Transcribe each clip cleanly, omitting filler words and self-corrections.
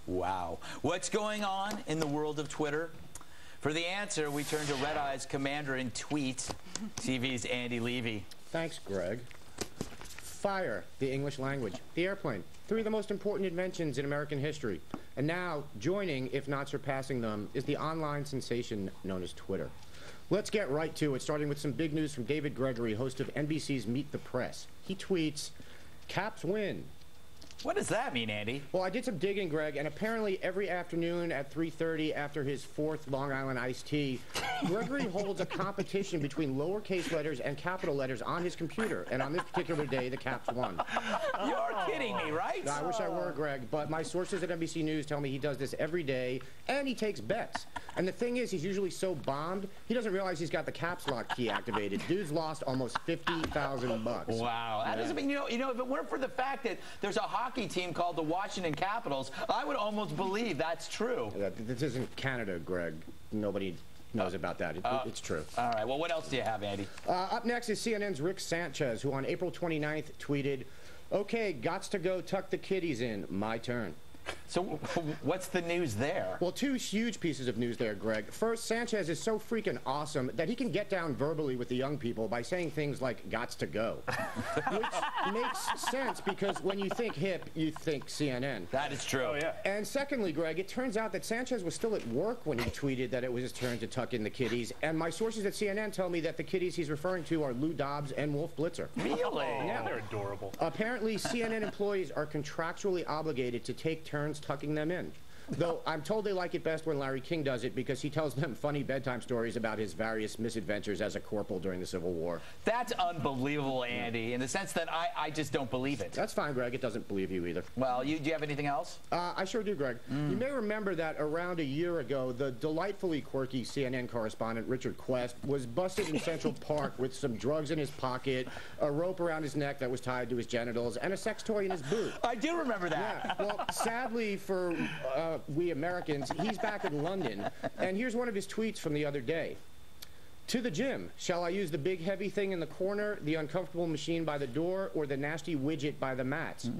Wow. What's going on in the world of Twitter? For the answer, we turn to Red Eye's commander in tweets, TV's Andy Levy. Thanks, Greg. Fire, the English language, the airplane, three of the most important inventions in American history. And now, joining, if not surpassing them, is the online sensation known as Twitter. Let's get right to it, starting with some big news from David Gregory, host of NBC's Meet the Press. He tweets, "Caps win." What does that mean, Andy? Well, I did some digging, Greg, and apparently every afternoon at 3:30 after his fourth Long Island iced tea, Gregory holds a competition between lowercase letters and capital letters on his computer. And on this particular day, the Caps won. You're kidding me, right? I wish I were, Greg, but my sources at NBC News tell me he does this every day, and he takes bets. And the thing is, he's usually so bombed, he doesn't realize he's got the caps lock key activated. Dude's lost almost $50,000. Wow. That doesn't mean, you know, if it weren't for the fact that there's a hockey team called the Washington Capitals, I would almost believe that's true. This isn't Canada, Greg. Nobody knows about that. It's true. All right. Well, what else do you have, Andy? Up next is CNN's Rick Sanchez, who on April 29th tweeted, "Okay, gots to go tuck the kiddies in. My turn." So what's the news there? Well, two huge pieces of news there, Greg. First, Sanchez is so freaking awesome that he can get down verbally with the young people by saying things like "gots to go," which makes sense because when you think hip, you think CNN. That is true. Oh, yeah. And secondly, Greg, it turns out that Sanchez was still at work when he tweeted that it was his turn to tuck in the kiddies. And my sources at CNN tell me that the kiddies he's referring to are Lou Dobbs and Wolf Blitzer. Really? Yeah. They're adorable. Apparently, CNN employees are contractually obligated to take turns tucking them in. Though I'm told they like it best when Larry King does it because he tells them funny bedtime stories about his various misadventures as a corporal during the Civil War. That's unbelievable, Andy, in the sense that I just don't believe it. That's fine, Greg. It doesn't believe you either. Well, do you have anything else? I sure do, Greg. You may remember that around a year ago, the delightfully quirky CNN correspondent Richard Quest was busted in Central Park with some drugs in his pocket, a rope around his neck that was tied to his genitals, and a sex toy in his boot. I do remember that. Yeah. Well, sadly for we Americans, he's back in London, and here's one of his tweets from the other day. "To the gym. Shall I use the big heavy thing in the corner, the uncomfortable machine by the door, or the nasty widget by the mats?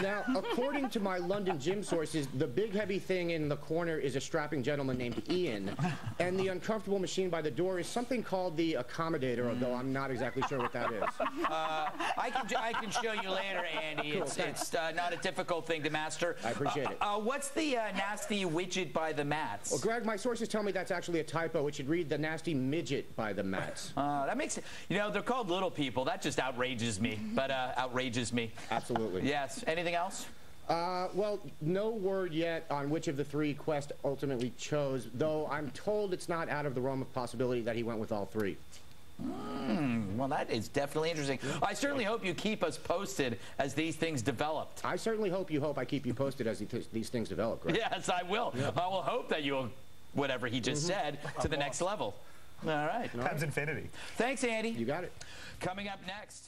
Now, according to my London gym sources, the big heavy thing in the corner is a strapping gentleman named Ian, and the uncomfortable machine by the door is something called the accommodator, although I'm not exactly sure what that is." I can show you later, Andy. Cool, it's not a difficult thing to master. I appreciate it. What's the nasty widget by the mats? Well, Greg, my sources tell me that's actually a typo. It should read the nasty midget by the mats. That makes it, you know, they're called little people. That just outrages me, but outrages me. Absolutely. Yes. Anything else? Well, no word yet on which of the three Quest ultimately chose, though I'm told it's not out of the realm of possibility that he went with all three. Well, that is definitely interesting. I certainly hope you keep us posted as these things develop. I certainly hope I keep you posted as these things develop, Greg. Yes, I will. Yeah. I will hope that you'll, whatever he just said, to the next level. All right. Times infinity. Thanks, Andy. You got it. Coming up next.